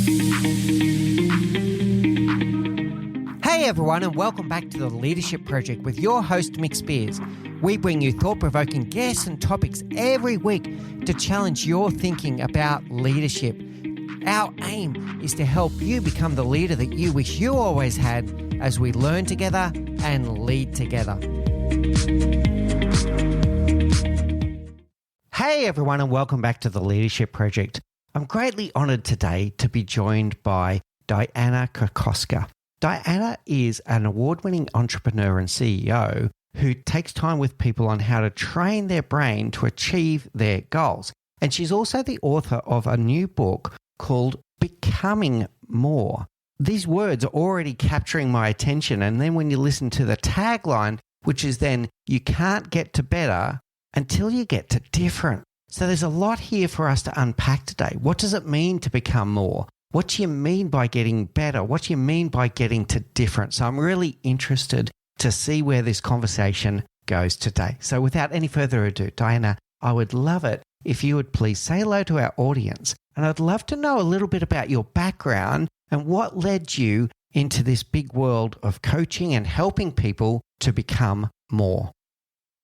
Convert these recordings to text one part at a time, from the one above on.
Hey everyone, and welcome back to the Leadership Project with your host Mick Spears. We bring you thought-provoking guests and topics every week to challenge your thinking about leadership. Our aim is to help you become the leader that you wish you always had as we learn together and lead together. Hey everyone, and welcome back to the Leadership Project. I'm greatly honoured today to be joined by Dianna Kokoszka. Dianna is an award-winning entrepreneur and CEO who takes time with people on how to train their brain to achieve their goals. And she's also the author of a new book called Becoming More. These words are already capturing my attention. And then when you listen to the tagline, which is then, you can't get to better until you get to different. So there's a lot here for us to unpack today. What does it mean to become more? What do you mean by getting better? What do you mean by getting to different? So I'm really interested to see where this conversation goes today. So without any further ado, Dianna, I would love it if you would please say hello to our audience. And I'd love to know a little bit about your background and what led you into this big world of coaching and helping people to become more.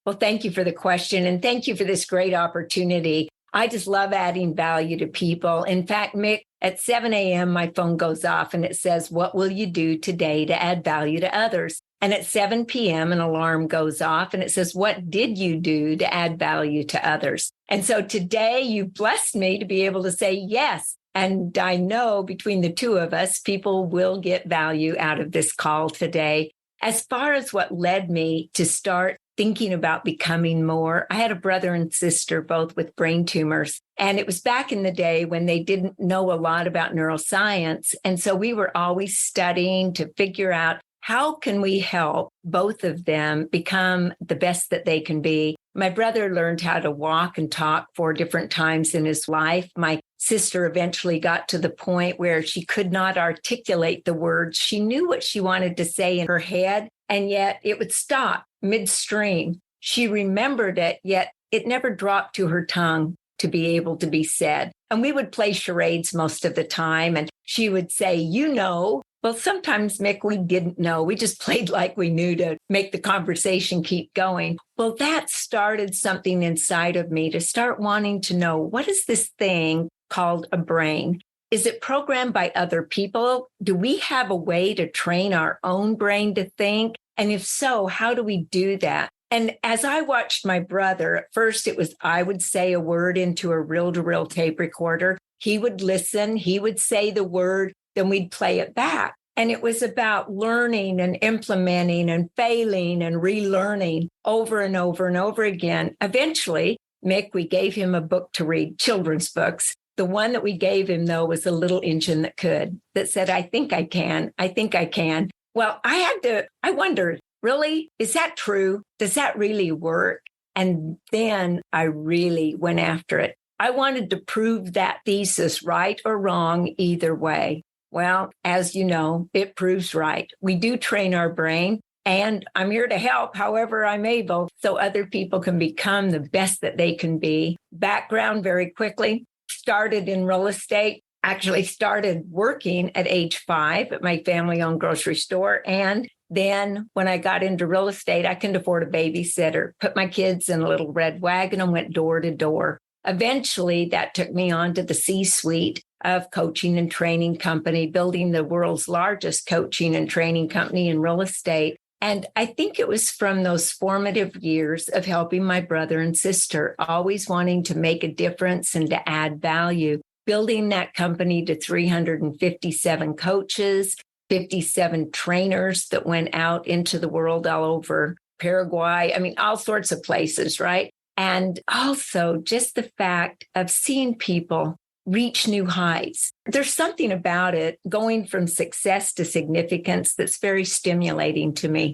Well, thank you for the question, and thank you for this great opportunity. I just love adding value to people. In fact, Mick, at 7 a.m., my phone goes off and it says, what will you do today to add value to others? And at 7 p.m., an alarm goes off and it says, what did you do to add value to others? And so today you blessed me to be able to say yes. And I know between the two of us, people will get value out of this call today. As far as what led me to start thinking about becoming more, I had a brother and sister, both with brain tumors. And it was back in the day when they didn't know a lot about neuroscience. And so we were always studying to figure out how can we help both of them become the best that they can be. My brother learned how to walk and talk 4 different times in his life. My sister eventually got to the point where she could not articulate the words. She knew what she wanted to say in her head, and yet it would stop midstream. She remembered it, yet it never dropped to her tongue to be able to be said. And we would play charades most of the time, and she would say, you know. Well, sometimes, Mick, we didn't know. We just played like we knew to make the conversation keep going. Well, that started something inside of me to start wanting to know, what is this thing called a brain? Is it programmed by other people? Do we have a way to train our own brain to think? And if so, how do we do that? And as I watched my brother, at first it was, I would say a word into a reel-to-reel tape recorder. He would listen, he would say the word, then we'd play it back. And it was about learning and implementing and failing and relearning over and over and over again. Eventually, Mick, we gave him a book to read, children's books. The one that we gave him, though, was A Little Engine That Could, that said, I think I can. I think I can. Well, I wondered, really, is that true? Does that really work? And then I really went after it. I wanted to prove that thesis right or wrong either way. Well, as you know, it proves right. We do train our brain, and I'm here to help however I'm able so other people can become the best that they can be. Background very quickly, started in real estate, actually started working at age 5 at my family-owned grocery store. And then when I got into real estate, I couldn't afford a babysitter, put my kids in a little red wagon and went door to door. Eventually, that took me on to the C-suite of coaching and training company, building the world's largest coaching and training company in real estate. And I think it was from those formative years of helping my brother and sister, always wanting to make a difference and to add value, building that company to 357 coaches, 57 trainers that went out into the world all over Paraguay. I mean, all sorts of places, right? And also just the fact of seeing people reach new heights. There's something about it going from success to significance that's very stimulating to me.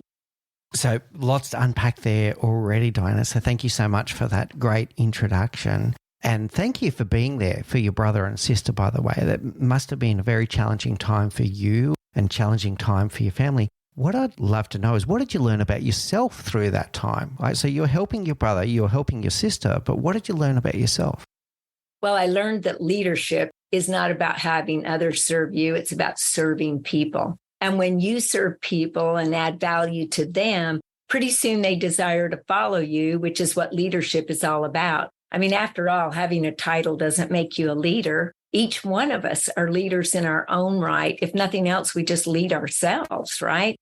So lots to unpack there already, Dianna. So thank you so much for that great introduction. And thank you for being there for your brother and sister, by the way. That must have been a very challenging time for you and challenging time for your family. What I'd love to know is, what did you learn about yourself through that time? Right? So you're helping your brother, you're helping your sister, but what did you learn about yourself? Well, I learned that leadership is not about having others serve you. It's about serving people. And when you serve people and add value to them, pretty soon they desire to follow you, which is what leadership is all about. I mean, after all, having a title doesn't make you a leader. Each one of us are leaders in our own right. If nothing else, we just lead ourselves, right?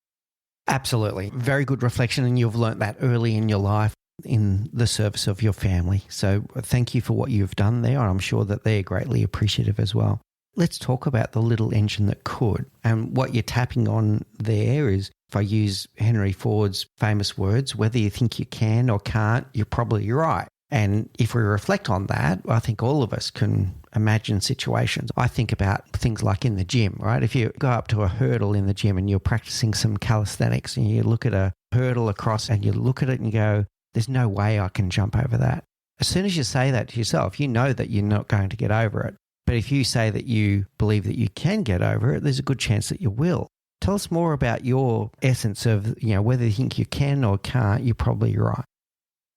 Absolutely. Very good reflection. And you've learnt that early in your life in the service of your family. So thank you for what you've done there. I'm sure that they're greatly appreciative as well. Let's talk about the little engine that could. And what you're tapping on there is, if I use Henry Ford's famous words, whether you think you can or can't, you're probably right. And if we reflect on that, I think all of us can imagine situations. I think about things like in the gym, right? If you go up to a hurdle in the gym and you're practicing some calisthenics and you look at a hurdle across and you look at it and you go, there's no way I can jump over that. As soon as you say that to yourself, you know that you're not going to get over it. But if you say that you believe that you can get over it, there's a good chance that you will. Tell us more about your essence of, whether you think you can or can't, you're probably right.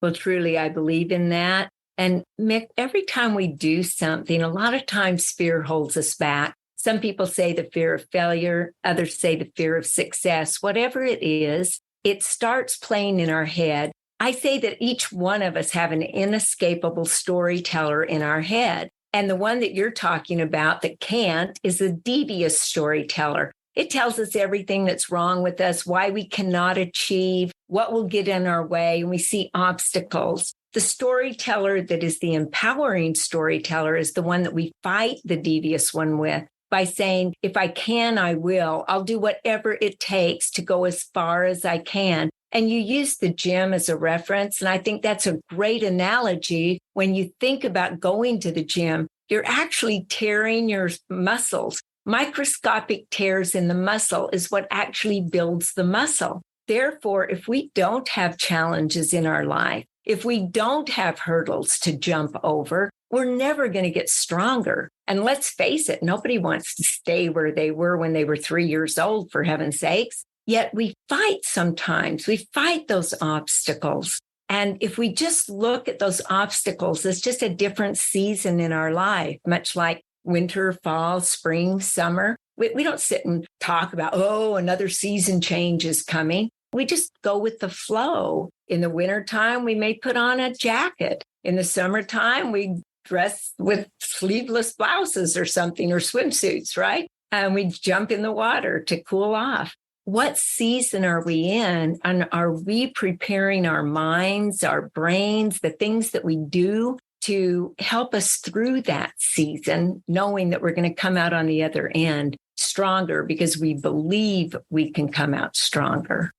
Well, truly, I believe in that. And Mick, every time we do something, a lot of times fear holds us back. Some people say the fear of failure. Others say the fear of success. Whatever it is, it starts playing in our head. I say that each one of us have an inescapable storyteller in our head. And the one that you're talking about that can't is a devious storyteller. It tells us everything that's wrong with us, why we cannot achieve, what will get in our way, and we see obstacles. The storyteller that is the empowering storyteller is the one that we fight the devious one with by saying, if I can, I will. I'll do whatever it takes to go as far as I can. And you use the gym as a reference. And I think that's a great analogy. When you think about going to the gym, you're actually tearing your muscles. Microscopic tears in the muscle is what actually builds the muscle. Therefore, if we don't have challenges in our life, if we don't have hurdles to jump over, we're never going to get stronger. And let's face it, nobody wants to stay where they were when they were 3 years old, for heaven's sakes. Yet we fight sometimes. We fight those obstacles. And if we just look at those obstacles as just a different season in our life, much like winter, fall, spring, summer, we don't sit and talk about, another season change is coming. We just go with the flow. In the wintertime, we may put on a jacket. In the summertime, we dress with sleeveless blouses or something, or swimsuits, right? And we jump in the water to cool off. What season are we in? And are we preparing our minds, our brains, the things that we do to help us through that season, knowing that we're going to come out on the other end stronger because we believe we can come out stronger?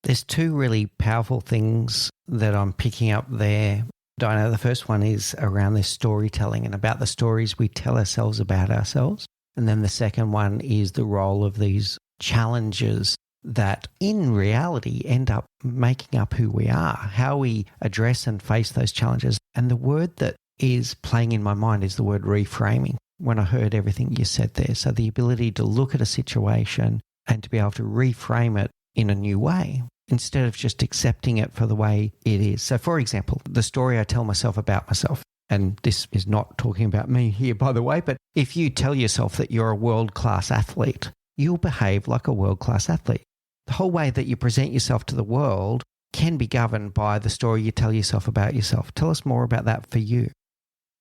There's two really powerful things that I'm picking up there, Dianna. The first one is around this storytelling and about the stories we tell ourselves about ourselves. And then the second one is the role of these challenges that in reality end up making up who we are, how we address and face those challenges. And the word that is playing in my mind is the word reframing when I heard everything you said there. So the ability to look at a situation and to be able to reframe it in a new way instead of just accepting it for the way it is. So for example, the story I tell myself about myself, and this is not talking about me here, by the way, but if you tell yourself that you're a world-class athlete, you'll behave like a world-class athlete. The whole way that you present yourself to the world can be governed by the story you tell yourself about yourself. Tell us more about that for you.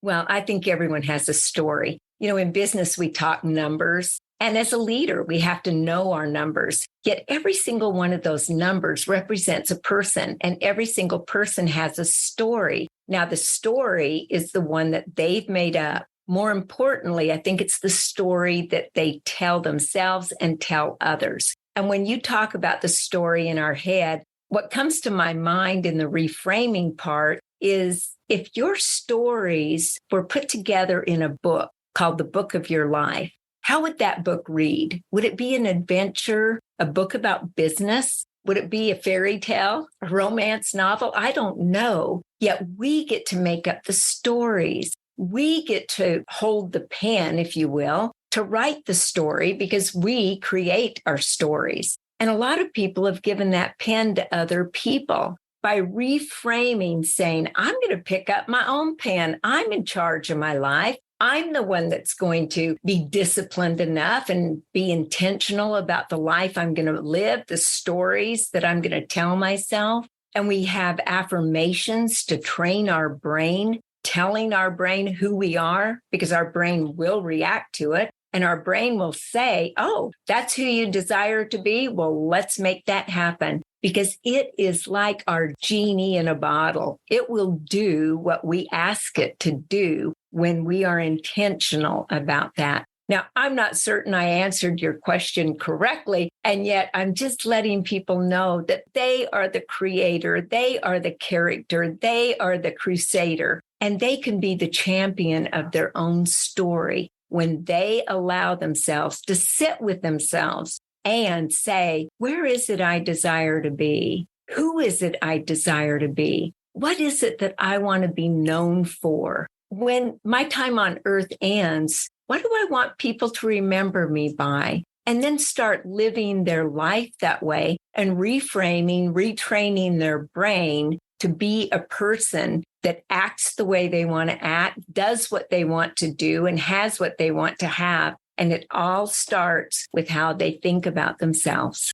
Well, I think everyone has a story. In business, we talk numbers. And as a leader, we have to know our numbers. Yet every single one of those numbers represents a person, and every single person has a story. Now, the story is the one that they've made up. More importantly, I think it's the story that they tell themselves and tell others. And when you talk about the story in our head, what comes to my mind in the reframing part is if your stories were put together in a book called The Book of Your Life, how would that book read? Would it be an adventure, a book about business? Would it be a fairy tale, a romance novel? I don't know. Yet we get to make up the stories. We get to hold the pen, if you will, to write the story because we create our stories. And a lot of people have given that pen to other people. by reframing, saying, I'm going to pick up my own pen. I'm in charge of my life. I'm the one that's going to be disciplined enough and be intentional about the life I'm going to live, the stories that I'm going to tell myself. And we have affirmations to train our brain, telling our brain who we are, because our brain will react to it. And our brain will say, oh, that's who you desire to be. Well, let's make that happen. Because it is like our genie in a bottle. It will do what we ask it to do when we are intentional about that. Now, I'm not certain I answered your question correctly, and yet I'm just letting people know that they are the creator, they are the character, they are the crusader, and they can be the champion of their own story when they allow themselves to sit with themselves and say, where is it I desire to be? Who is it I desire to be? What is it that I want to be known for? When my time on earth ends, what do I want people to remember me by? And then start living their life that way and reframing, retraining their brain to be a person that acts the way they want to act, does what they want to do, and has what they want to have. And it all starts with how they think about themselves.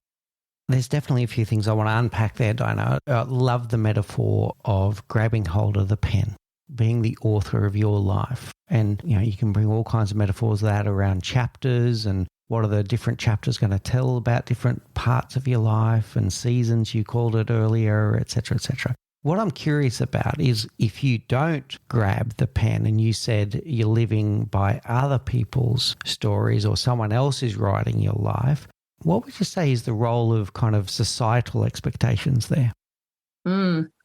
There's definitely a few things I want to unpack there, Dianna. I love the metaphor of grabbing hold of the pen, being the author of your life. And, you can bring all kinds of metaphors of that around chapters and what are the different chapters going to tell about different parts of your life and seasons, you called it earlier, et cetera, et cetera. What I'm curious about is if you don't grab the pen and you said you're living by other people's stories or someone else is writing your life, what would you say is the role of kind of societal expectations there?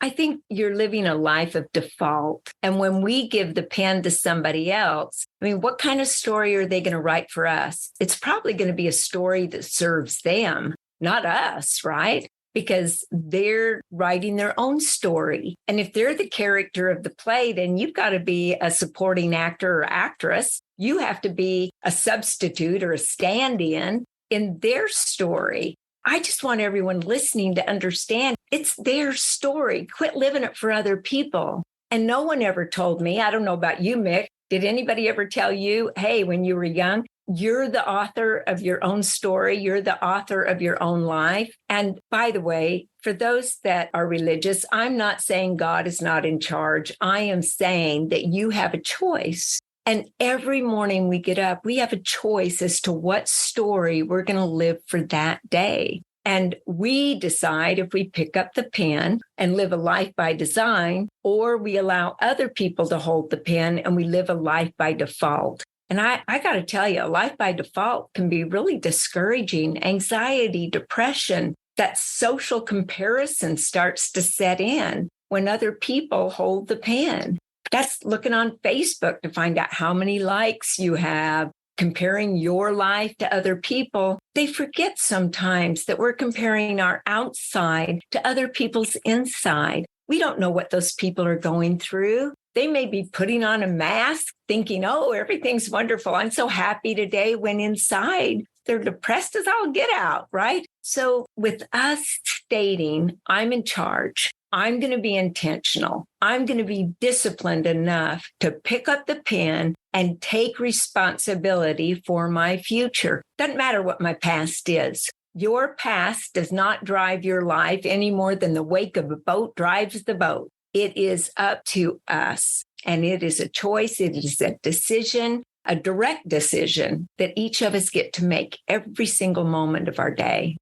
I think you're living a life of default. And when we give the pen to somebody else, what kind of story are they going to write for us? It's probably going to be a story that serves them, not us, right? Because they're writing their own story. And if they're the character of the play, then you've got to be a supporting actor or actress. You have to be a substitute or a stand-in their story. I just want everyone listening to understand it's their story. Quit living it for other people. And no one ever told me, I don't know about you, Mick, did anybody ever tell you, hey, when you were young, you're the author of your own story. You're the author of your own life. And by the way, for those that are religious, I'm not saying God is not in charge. I am saying that you have a choice. And every morning we get up, we have a choice as to what story we're going to live for that day. And we decide if we pick up the pen and live a life by design, or we allow other people to hold the pen and we live a life by default. And I got to tell you, a life by default can be really discouraging. Anxiety, depression, that social comparison starts to set in when other people hold the pen. That's looking on Facebook to find out how many likes you have, comparing your life to other people. They forget sometimes that we're comparing our outside to other people's inside. We don't know what those people are going through. They may be putting on a mask thinking, oh, everything's wonderful. I'm so happy today, when inside they're depressed as all get out, right? So with us stating, I'm in charge, I'm going to be intentional, I'm going to be disciplined enough to pick up the pen and take responsibility for my future. Doesn't matter what my past is. Your past does not drive your life any more than the wake of a boat drives the boat. It is up to us. And it is a choice. It is a decision, a direct decision that each of us get to make every single moment of our day.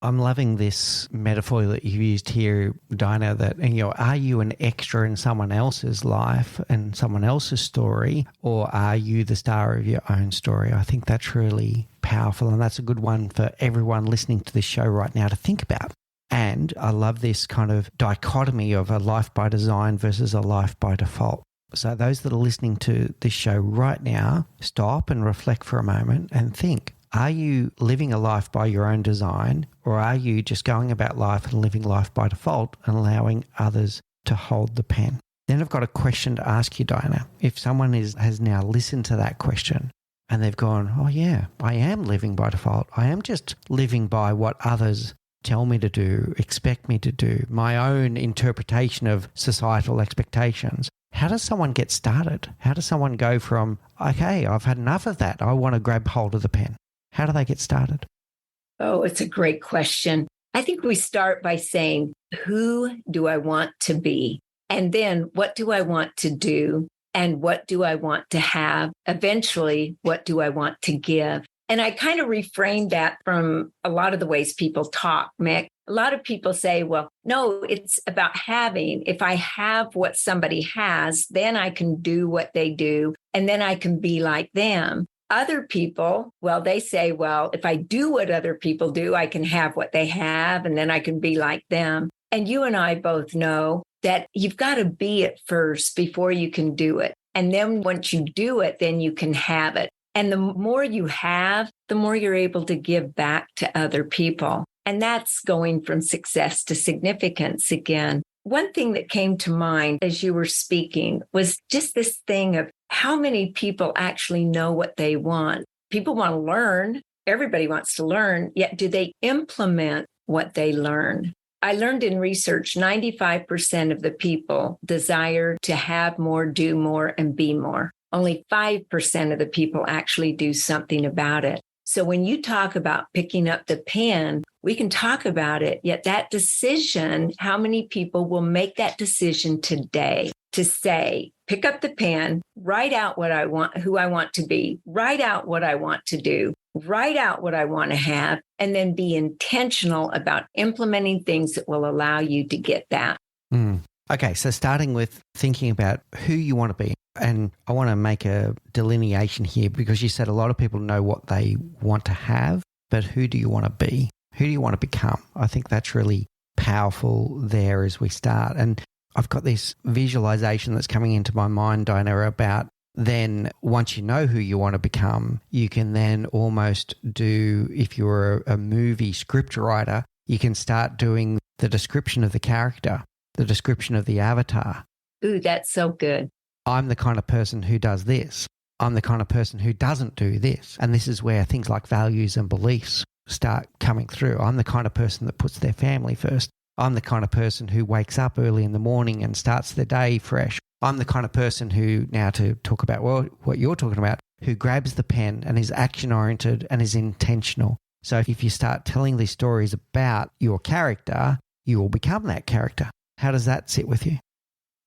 I'm loving this metaphor that you used here, Dianna, that, are you an extra in someone else's life and someone else's story, or are you the star of your own story? I think that's really powerful, and that's a good one for everyone listening to this show right now to think about. And I love this kind of dichotomy of a life by design versus a life by default. So those that are listening to this show right now, stop and reflect for a moment and think, are you living a life by your own design, or are you just going about life and living life by default and allowing others to hold the pen? Then I've got a question to ask you, Dianna. If someone has now listened to that question and they've gone, oh yeah, I am living by default. I am just living by what others tell me to do, expect me to do, my own interpretation of societal expectations. How does someone get started? How does someone go from, okay, I've had enough of that, I want to grab hold of the pen? How do they get started? Oh, it's a great question. I think we start by saying, who do I want to be? And then what do I want to do? And what do I want to have? Eventually, what do I want to give? And I kind of reframe that from a lot of the ways people talk, Mick. A lot of people say, well, no, it's about having. If I have what somebody has, then I can do what they do, and then I can be like them. Other people, well, they say, well, if I do what other people do, I can have what they have, and then I can be like them. And you and I both know that you've got to be it first before you can do it. And then once you do it, then you can have it. And the more you have, the more you're able to give back to other people. And that's going from success to significance again. One thing that came to mind as you were speaking was just this thing of how many people actually know what they want. People want to learn. Everybody wants to learn. Yet do they implement what they learn? I learned in research, 95% of the people desire to have more, do more, and be more. Only 5% of the people actually do something about it. So when you talk about picking up the pen, we can talk about it, yet that decision, how many people will make that decision today to say, pick up the pen, write out what I want, who I want to be, write out what I want to do, write out what I want to have, and then be intentional about implementing things that will allow you to get that. Okay, so starting with thinking about who you want to be. And I want to make a delineation here because you said a lot of people know what they want to have, but who do you want to be? Who do you want to become? I think that's really powerful there as we start. And I've got this visualization that's coming into my mind, Dianna, about then once you know who you want to become, you can then almost do, if you're a movie script writer, you can start doing the description of the character, the description of the avatar. Ooh, that's so good. I'm the kind of person who does this. I'm the kind of person who doesn't do this. And this is where things like values and beliefs start coming through. I'm the kind of person that puts their family first. I'm the kind of person who wakes up early in the morning and starts the day fresh. I'm the kind of person who, now to talk about what you're talking about, who grabs the pen and is action-oriented and is intentional. So if you start telling these stories about your character, you will become that character. How does that sit with you?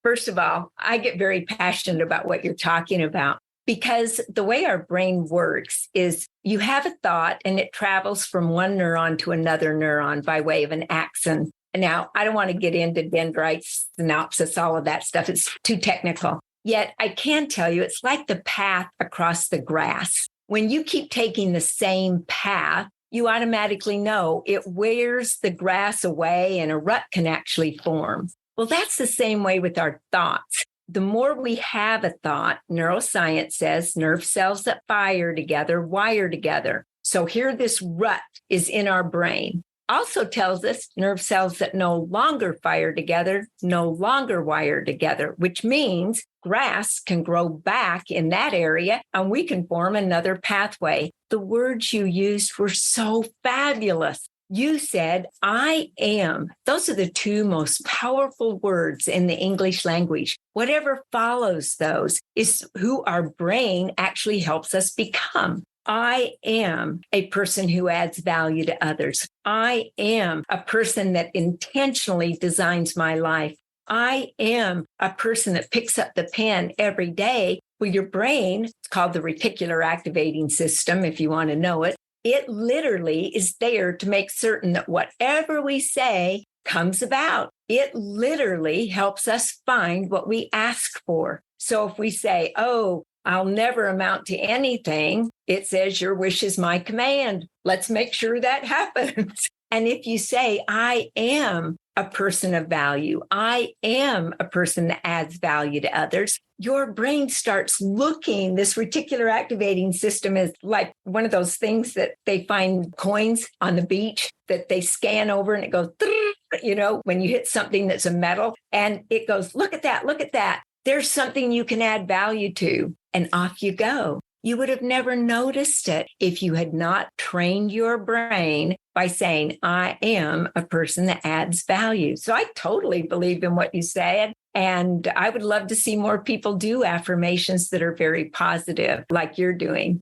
First of all, I get very passionate about what you're talking about because the way our brain works is you have a thought and it travels from one neuron to another neuron by way of an axon. Now, I don't want to get into dendrites, synapses, all of that stuff. It's too technical. Yet I can tell you it's like the path across the grass. When you keep taking the same path, you automatically know it wears the grass away and a rut can actually form. Well, that's the same way with our thoughts. The more we have a thought, neuroscience says nerve cells that fire together wire together. So here this rut is in our brain. Also tells us nerve cells that no longer fire together no longer wire together, which means grass can grow back in that area and we can form another pathway. The words you used were so fabulous. You said, I am. Those are the two most powerful words in the English language. Whatever follows those is who our brain actually helps us become. I am a person who adds value to others. I am a person that intentionally designs my life. I am a person that picks up the pen every day. Well, your brain, it's called the reticular activating system, if you want to know it. It literally is there to make certain that whatever we say comes about. It literally helps us find what we ask for. So if we say, oh, I'll never amount to anything, it says your wish is my command. Let's make sure that happens. And if you say, I am a person of value, I am a person that adds value to others, your brain starts looking. This reticular activating system is like one of those things that they find coins on the beach that they scan over and it goes, when you hit something that's a metal and it goes, look at that, look at that. There's something you can add value to. And off you go. You would have never noticed it if you had not trained your brain by saying, I am a person that adds value. So I totally believe in what you said. And I would love to see more people do affirmations that are very positive, like you're doing.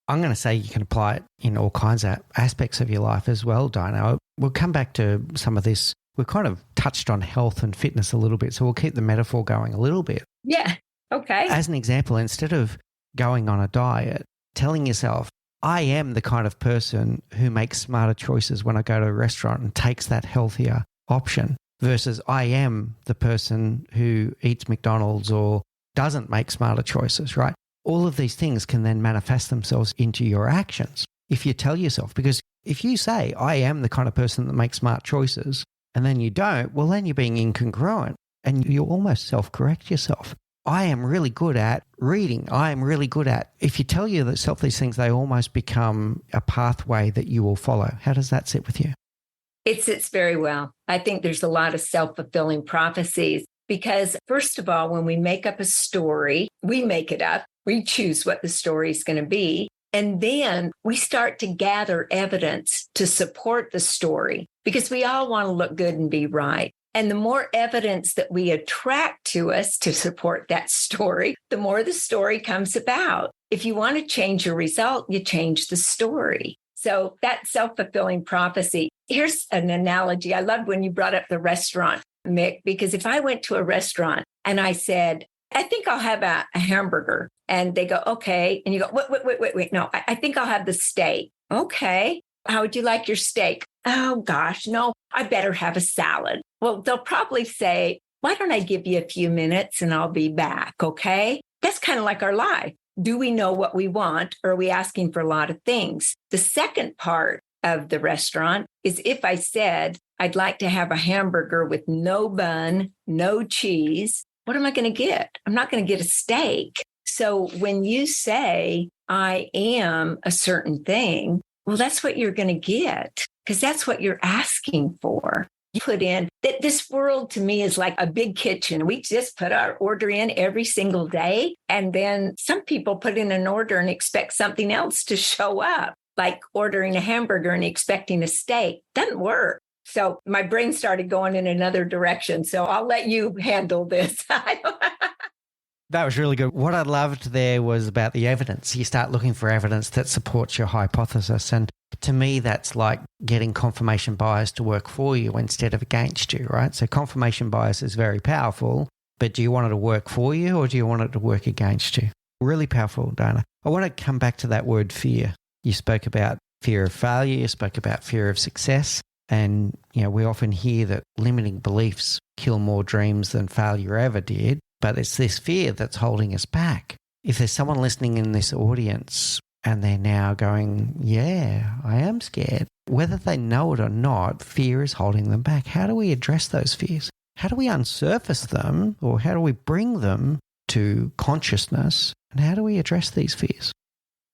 I'm going to say you can apply it in all kinds of aspects of your life as well, Dianna. We'll come back to some of this. We've kind of touched on health and fitness a little bit, so we'll keep the metaphor going a little bit. Yeah. Okay. As an example, instead of going on a diet, telling yourself, I am the kind of person who makes smarter choices when I go to a restaurant and takes that healthier option versus I am the person who eats McDonald's or doesn't make smarter choices, right? All of these things can then manifest themselves into your actions if you tell yourself, because if you say, I am the kind of person that makes smart choices, and then you don't, well, then you're being incongruent and you almost self-correct yourself. I am really good at reading. I am really good at, if you tell yourself these things, they almost become a pathway that you will follow. How does that sit with you? It sits very well. I think there's a lot of self-fulfilling prophecies because, first of all, when we make up a story, we make it up. We choose what the story is going to be. And then we start to gather evidence to support the story because we all want to look good and be right. And the more evidence that we attract to us to support that story, the more the story comes about. If you want to change your result, you change the story. So that self-fulfilling prophecy. Here's an analogy. I loved when you brought up the restaurant, Mick, because if I went to a restaurant and I said, I think I'll have a hamburger. And they go, okay. And you go, wait. No, I think I'll have the steak. Okay. How would you like your steak? Oh, gosh, no, I better have a salad. Well, they'll probably say, why don't I give you a few minutes and I'll be back? Okay. That's kind of like our life. Do we know what we want or are we asking for a lot of things? The second part of the restaurant is if I said, I'd like to have a hamburger with no bun, no cheese, what am I going to get? I'm not going to get a steak. So when you say, I am a certain thing, well, that's what you're going to get because that's what you're asking for. You put in that this world to me is like a big kitchen. We just put our order in every single day. And then some people put in an order and expect something else to show up, like ordering a hamburger and expecting a steak. Doesn't work. So my brain started going in another direction. So I'll let you handle this. That was really good. What I loved there was about the evidence. You start looking for evidence that supports your hypothesis. And to me, that's like getting confirmation bias to work for you instead of against you, right? So confirmation bias is very powerful, but do you want it to work for you or do you want it to work against you? Really powerful, Dianna. I want to come back to that word fear. You spoke about fear of failure. You spoke about fear of success. And, we often hear that limiting beliefs kill more dreams than failure ever did. But it's this fear that's holding us back. If there's someone listening in this audience and they're now going, yeah, I am scared, whether they know it or not, fear is holding them back. How do we address those fears? How do we unsurface them or how do we bring them to consciousness? And how do we address these fears?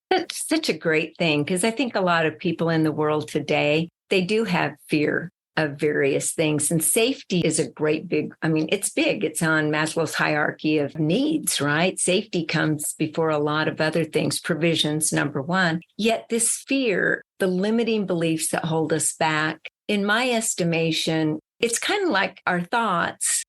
That's such a great thing because I think a lot of people in the world today, they do have fear of various things. And safety is a great it's big. It's on Maslow's hierarchy of needs, right? Safety comes before a lot of other things, provisions, number one. Yet this fear, the limiting beliefs that hold us back, in my estimation, it's kind of like our thoughts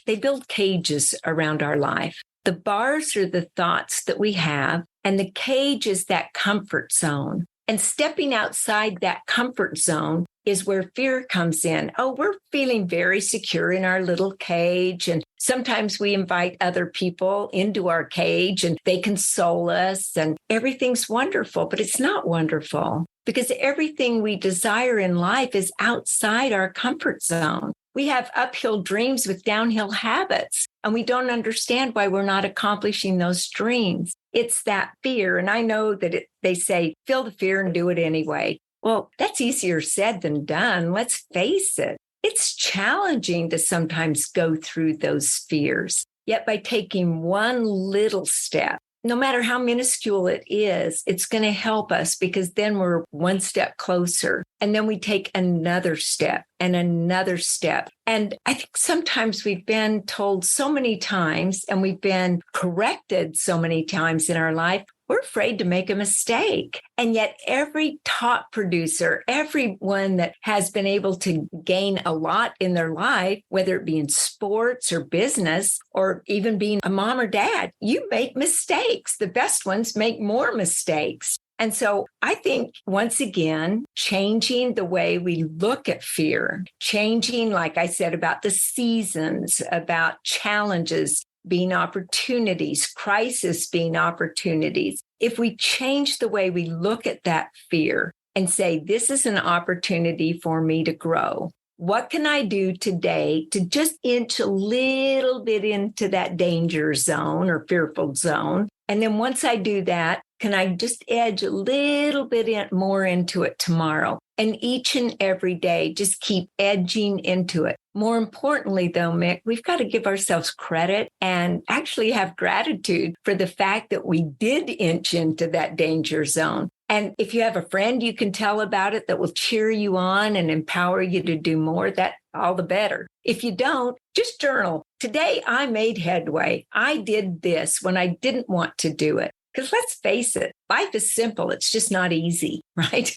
they build cages around our life. The bars are the thoughts that we have, and the cage is that comfort zone. And stepping outside that comfort zone is where fear comes in. Oh, we're feeling very secure in our little cage. And sometimes we invite other people into our cage and they console us and everything's wonderful, but it's not wonderful because everything we desire in life is outside our comfort zone. We have uphill dreams with downhill habits, and we don't understand why we're not accomplishing those dreams. It's that fear. And I know that they say, feel the fear and do it anyway. Well, that's easier said than done. Let's face it. It's challenging to sometimes go through those fears. Yet by taking one little step, no matter how minuscule it is, it's going to help us because then we're one step closer. And then we take another step and another step. And I think sometimes we've been told so many times and we've been corrected so many times in our life, we're afraid to make a mistake. And yet every top producer, everyone that has been able to gain a lot in their life, whether it be in sports or business, or even being a mom or dad, you make mistakes. The best ones make more mistakes. And so I think, once again, changing the way we look at fear, changing, like I said, about the seasons, about challenges being opportunities, crisis being opportunities. If we change the way we look at that fear and say, this is an opportunity for me to grow. What can I do today to just inch a little bit into that danger zone or fearful zone? And then once I do that, can I just edge a little bit more into it tomorrow? And each and every day, just keep edging into it. More importantly, though, Mick, we've got to give ourselves credit and actually have gratitude for the fact that we did inch into that danger zone. And if you have a friend you can tell about it that will cheer you on and empower you to do more, that all the better. If you don't, just journal. Today, I made headway. I did this when I didn't want to do it. Because let's face it, life is simple. It's just not easy, right?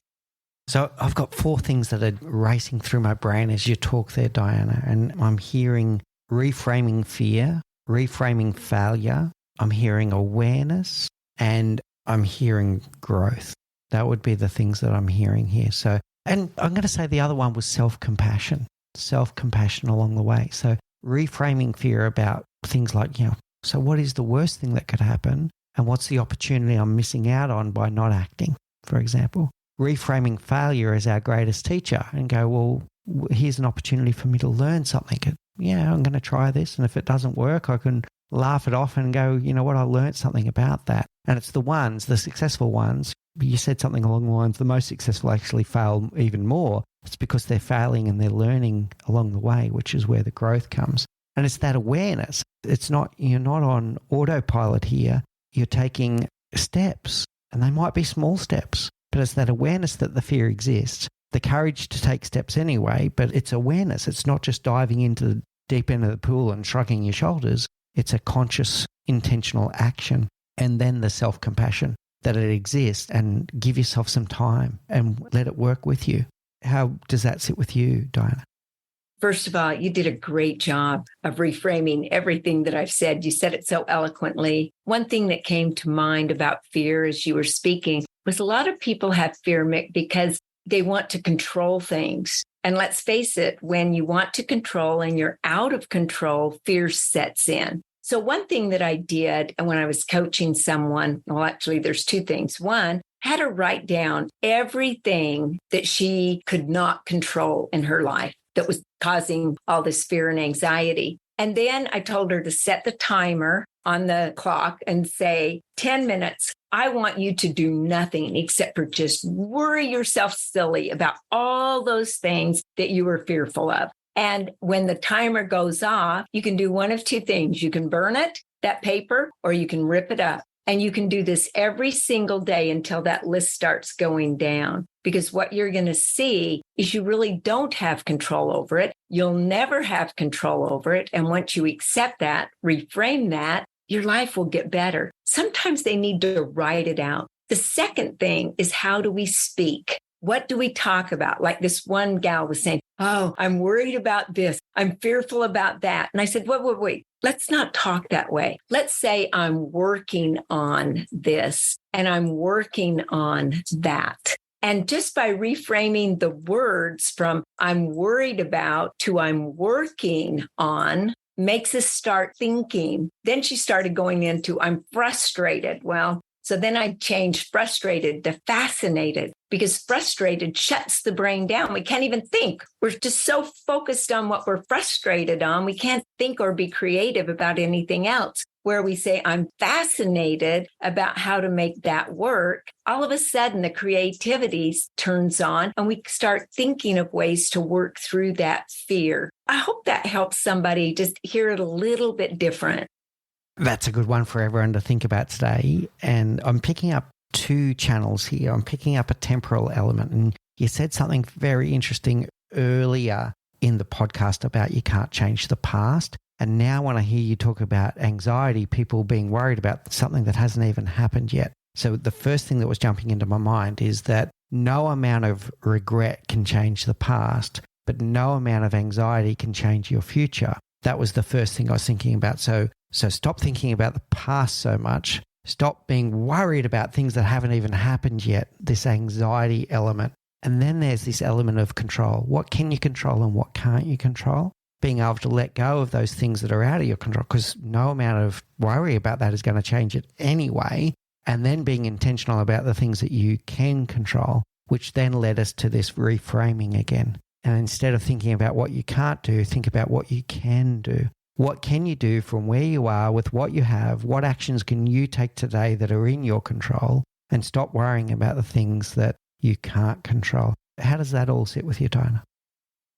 So I've got 4 things that are racing through my brain as you talk there, Dianna, and I'm hearing reframing fear, reframing failure, I'm hearing awareness, and I'm hearing growth. That would be the things that I'm hearing here. So, and I'm going to say the other one was self-compassion along the way. So reframing fear about things like, so what is the worst thing that could happen? And what's the opportunity I'm missing out on by not acting, for example? Reframing failure as our greatest teacher and go, well, here's an opportunity for me to learn something. Yeah, I'm going to try this. And if it doesn't work, I can laugh it off and go, you know what, I learned something about that. And it's the successful ones. You said something along the lines, the most successful actually fail even more. It's because they're failing and they're learning along the way, which is where the growth comes. And it's that awareness. You're not on autopilot here. You're taking steps, and they might be small steps, but it's that awareness that the fear exists, the courage to take steps anyway, but it's awareness. It's not just diving into the deep end of the pool and shrugging your shoulders. It's a conscious, intentional action, and then the self-compassion that it exists, and give yourself some time and let it work with you. How does that sit with you, Dianna? First of all, you did a great job of reframing everything that I've said. You said it so eloquently. One thing that came to mind about fear as you were speaking was a lot of people have fear, Mick, because they want to control things. And let's face it, when you want to control and you're out of control, fear sets in. So one thing that I did when I was coaching someone, well, actually, there's 2 things. One, had her write down everything that she could not control in her life that was causing all this fear and anxiety. And then I told her to set the timer on the clock and say, 10 minutes, I want you to do nothing except for just worry yourself silly about all those things that you were fearful of. And when the timer goes off, you can do one of 2 things. You can burn it, that paper, or you can rip it up. And you can do this every single day until that list starts going down. Because what you're going to see is you really don't have control over it. You'll never have control over it. And once you accept that, reframe that, your life will get better. Sometimes they need to write it out. The second thing is, how do we speak? What do we talk about? Like this one gal was saying, oh, I'm worried about this. I'm fearful about that. And I said, wait. Let's not talk that way. Let's say I'm working on this and I'm working on that. And just by reframing the words from I'm worried about to I'm working on makes us start thinking. Then she started going into I'm frustrated. Well, so then I changed frustrated to fascinated, because frustrated shuts the brain down. We can't even think. We're just so focused on what we're frustrated on. We can't think or be creative about anything else. Where we say, I'm fascinated about how to make that work, all of a sudden the creativity turns on and we start thinking of ways to work through that fear. I hope that helps somebody just hear it a little bit different. That's a good one for everyone to think about today. And I'm picking up 2 channels here. I'm picking up a temporal element. And you said something very interesting earlier in the podcast about you can't change the past. And now when I hear you talk about anxiety, people being worried about something that hasn't even happened yet. So the first thing that was jumping into my mind is that no amount of regret can change the past, but no amount of anxiety can change your future. That was the first thing I was thinking about. So stop thinking about the past so much. Stop being worried about things that haven't even happened yet, this anxiety element. And then there's this element of control. What can you control and what can't you control? Being able to let go of those things that are out of your control, because no amount of worry about that is going to change it anyway. And then being intentional about the things that you can control, which then led us to this reframing again. And instead of thinking about what you can't do, think about what you can do. What can you do from where you are with what you have? What actions can you take today that are in your control? And stop worrying about the things that you can't control. How does that all sit with you, Dianna?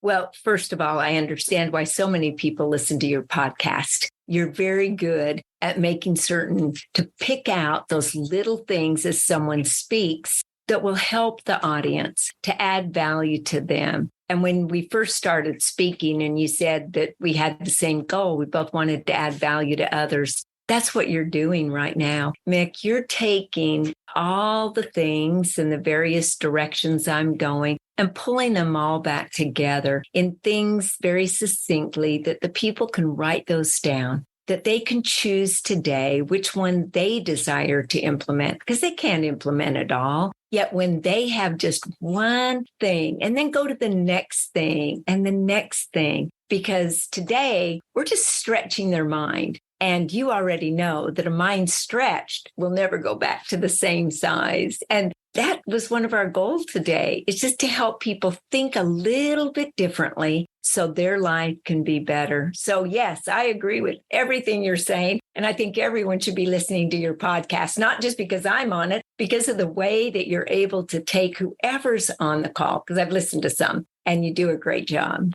Well, first of all, I understand why so many people listen to your podcast. You're very good at making certain to pick out those little things as someone speaks that will help the audience, to add value to them. And when we first started speaking and you said that we had the same goal, we both wanted to add value to others. That's what you're doing right now. Mick, you're taking all the things in the various directions I'm going and pulling them all back together in things very succinctly that the people can write those down, that they can choose today which one they desire to implement, because they can't implement it all. Yet when they have just one thing and then go to the next thing and the next thing, because today we're just stretching their mind. And you already know that a mind stretched will never go back to the same size. And that was one of our goals today. It's just to help people think a little bit differently so their life can be better. So yes, I agree with everything you're saying. And I think everyone should be listening to your podcast, not just because I'm on it, because of the way that you're able to take whoever's on the call, because I've listened to some and you do a great job.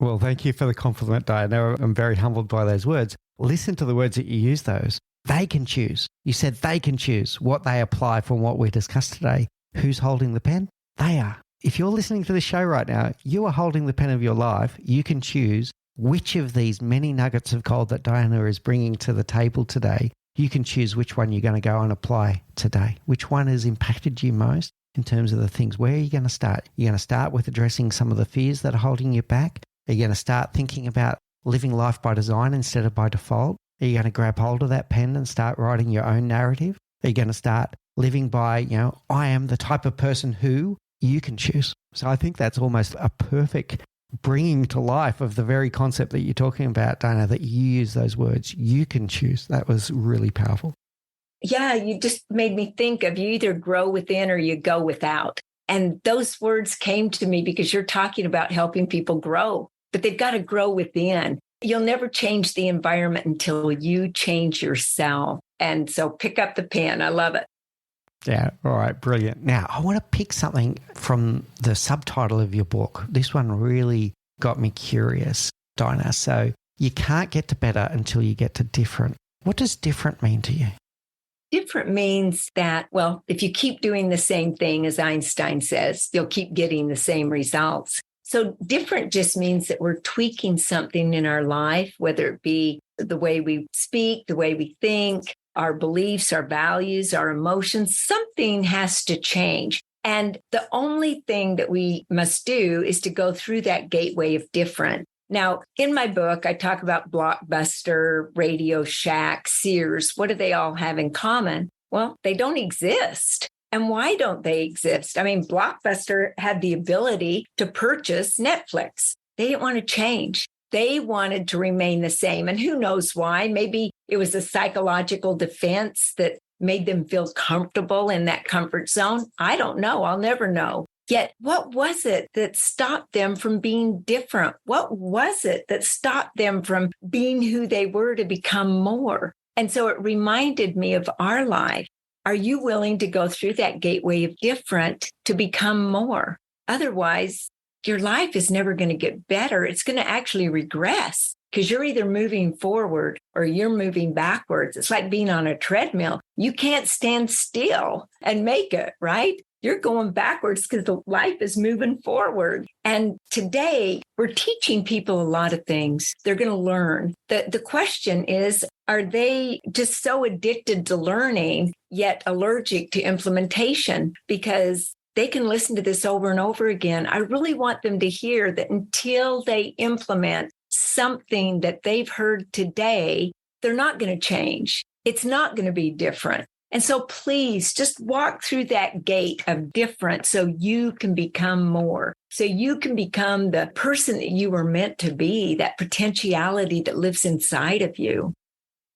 Well, thank you for the compliment, Dianna. I'm very humbled by those words. Listen to the words that you use those. They can choose. You said they can choose what they apply from what we discussed today. Who's holding the pen? They are. If you're listening to this show right now, you are holding the pen of your life. You can choose which of these many nuggets of gold that Dianna is bringing to the table today. You can choose which one you're going to go and apply today. Which one has impacted you most in terms of the things? Where are you going to start? You're going to start with addressing some of the fears that are holding you back. Are you going to start thinking about living life by design instead of by default? Are you going to grab hold of that pen and start writing your own narrative? Are you going to start living by, I am the type of person who you can choose? So I think that's almost a perfect bringing to life of the very concept that you're talking about, Dianna, that you use those words, you can choose. That was really powerful. Yeah, you just made me think of you either grow within or you go without. And those words came to me because you're talking about helping people grow, but they've got to grow within. You'll never change the environment until you change yourself. And so pick up the pen. I love it. Yeah. All right. Brilliant. Now, I want to pick something from the subtitle of your book. This one really got me curious, Dianna. So you can't get to better until you get to different. What does different mean to you? Different means that, well, if you keep doing the same thing, as Einstein says, you'll keep getting the same results. So different just means that we're tweaking something in our life, whether it be the way we speak, the way we think, our beliefs, our values, our emotions. Something has to change. And the only thing that we must do is to go through that gateway of different. Now, in my book, I talk about Blockbuster, Radio Shack, Sears. What do they all have in common? Well, they don't exist. And why don't they exist? I mean, Blockbuster had the ability to purchase Netflix. They didn't want to change. They wanted to remain the same. And who knows why? Maybe it was a psychological defense that made them feel comfortable in that comfort zone. I don't know. I'll never know. Yet, what was it that stopped them from being different? What was it that stopped them from being who they were to become more? And so it reminded me of our life. Are you willing to go through that gateway of different to become more? Otherwise, your life is never going to get better. It's going to actually regress because you're either moving forward or you're moving backwards. It's like being on a treadmill. You can't stand still and make it, right? You're going backwards because the life is moving forward. And today we're teaching people a lot of things. They're going to learn. The question is, are they just so addicted to learning, yet allergic to implementation? Because they can listen to this over and over again. I really want them to hear that until they implement something that they've heard today, they're not going to change. It's not going to be different. And so please just walk through that gate of different so you can become more, so you can become the person that you were meant to be, that potentiality that lives inside of you.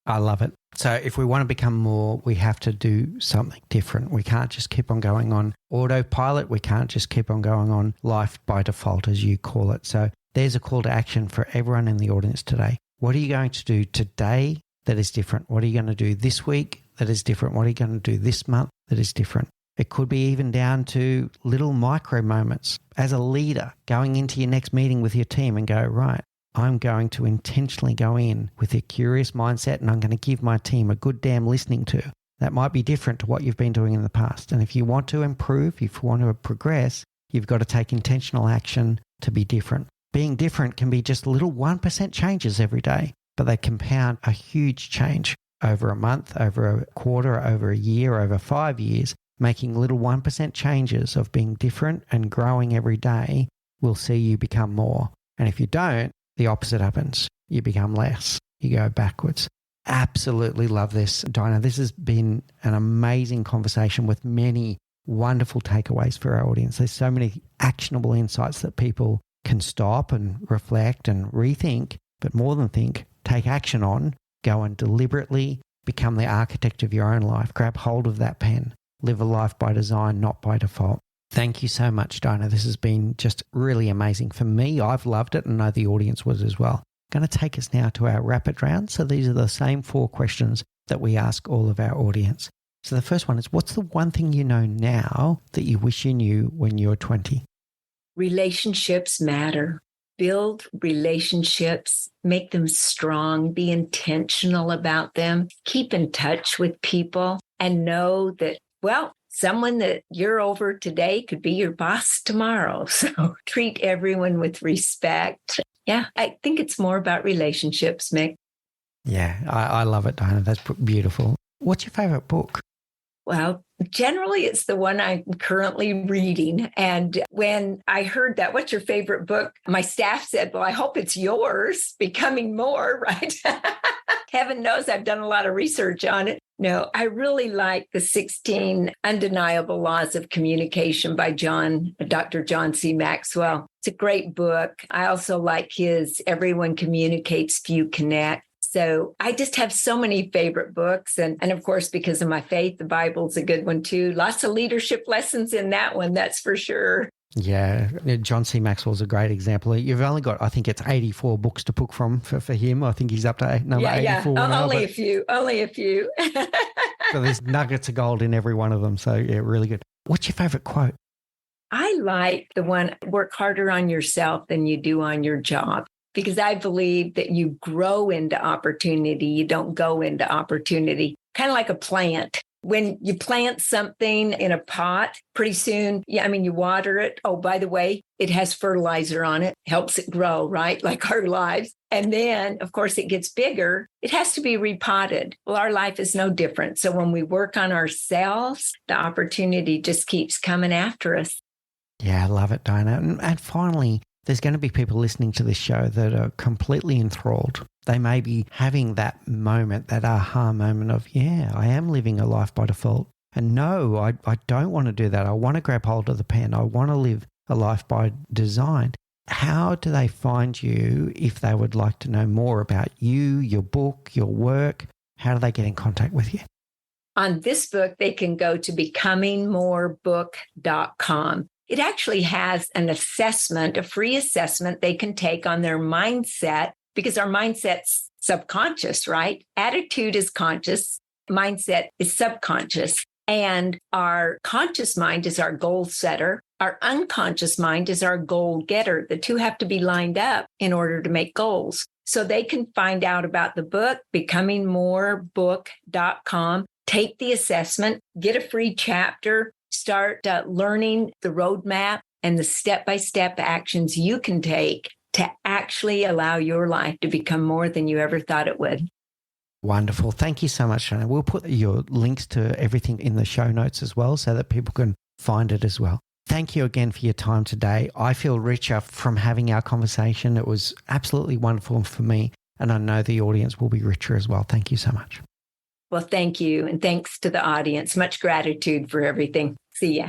I love it. So if we want to become more, we have to do something different. We can't just keep on going on autopilot. We can't just keep on going on life by default, as you call it. So there's a call to action for everyone in the audience today. What are you going to do today that is different? What are you going to do this week that is different? What are you going to do this month that is different? It could be even down to little micro moments as a leader going into your next meeting with your team and go, right, I'm going to intentionally go in with a curious mindset and I'm going to give my team a good damn listening to. That might be different to what you've been doing in the past. And if you want to improve, if you want to progress, you've got to take intentional action to be different. Being different can be just little 1% changes every day, but they compound a huge change over a month, over a quarter, over a year, over 5 years. Making little 1% changes of being different and growing every day will see you become more. And if you don't, the opposite happens. You become less. You go backwards. Absolutely love this, Dianna. This has been an amazing conversation with many wonderful takeaways for our audience. There's so many actionable insights that people can stop and reflect and rethink, but more than think, take action on, go and deliberately become the architect of your own life. Grab hold of that pen. Live a life by design, not by default. Thank you so much, Dianna. This has been just really amazing. For me, I've loved it and I know the audience was as well. I'm going to take us now to our rapid round. So these are the same 4 questions that we ask all of our audience. So the first one is, what's the one thing you know now that you wish you knew when you were 20? Relationships matter. Build relationships, make them strong, be intentional about them, keep in touch with people, and know that, well, someone that you're over today could be your boss tomorrow. So treat everyone with respect. Yeah, I think it's more about relationships, Mick. Yeah, I love it, Dianna. That's beautiful. What's your favorite book? Well, generally, it's the one I'm currently reading. And when I heard that, what's your favorite book? My staff said, well, I hope it's yours, Becoming More, right? Heaven knows I've done a lot of research on it. No, I really like The 16 Undeniable Laws of Communication by Dr. John C. Maxwell. It's a great book. I also like his Everyone Communicates, Few Connect. So I just have so many favorite books. And of course, because of my faith, the Bible's a good one too. Lots of leadership lessons in that one, that's for sure. Yeah, John C. Maxwell's a great example. You've only got, I think it's 84 books to pick from for him. I think he's up to number 84 now. Only a few. So there's nuggets of gold in every one of them. So yeah, really good. What's your favorite quote? I like the one, work harder on yourself than you do on your job. Because I believe that you grow into opportunity, you don't go into opportunity. Kind of like a plant. When you plant something in a pot, pretty soon, you water it. Oh, by the way, it has fertilizer on it, helps it grow, right? Like our lives. And then, of course, it gets bigger. It has to be repotted. Well, our life is no different. So when we work on ourselves, the opportunity just keeps coming after us. Yeah, I love it, Dianna. And finally, there's going to be people listening to this show that are completely enthralled. They may be having that moment, that aha moment of, yeah, I am living a life by default. And no, I don't want to do that. I want to grab hold of the pen. I want to live a life by design. How do they find you if they would like to know more about you, your book, your work? How do they get in contact with you? On this book, they can go to becomingmorebook.com. It actually has an assessment, a free assessment they can take on their mindset, because our mindset's subconscious, right? Attitude is conscious, mindset is subconscious. And our conscious mind is our goal setter. Our unconscious mind is our goal getter. The two have to be lined up in order to make goals. So they can find out about the book, becomingmorebook.com, take the assessment, get a free chapter, start learning the roadmap and the step-by-step actions you can take to actually allow your life to become more than you ever thought it would. Wonderful. Thank you so much, Dianna. We'll put your links to everything in the show notes as well so that people can find it as well. Thank you again for your time today. I feel richer from having our conversation. It was absolutely wonderful for me, and I know the audience will be richer as well. Thank you so much. Well, thank you. And thanks to the audience. Much gratitude for everything. See ya.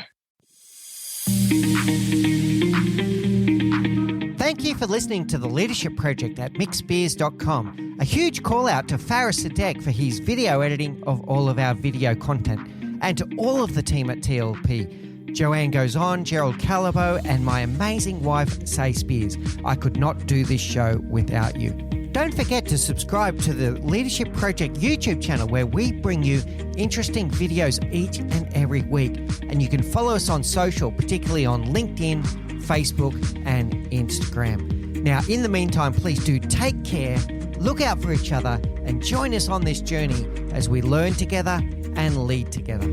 Thank you for listening to The Leadership Project at mixbeers.com. A huge call out to Faris Sadek for his video editing of all of our video content, and to all of the team at TLP. Joanne Goes On, Gerald Calabo, and my amazing wife, Say Spears. I could not do this show without you. Don't forget to subscribe to the Leadership Project YouTube channel, where we bring you interesting videos each and every week. And you can follow us on social, particularly on LinkedIn, Facebook, and Instagram. Now, in the meantime, please do take care, look out for each other, and join us on this journey as we learn together and lead together.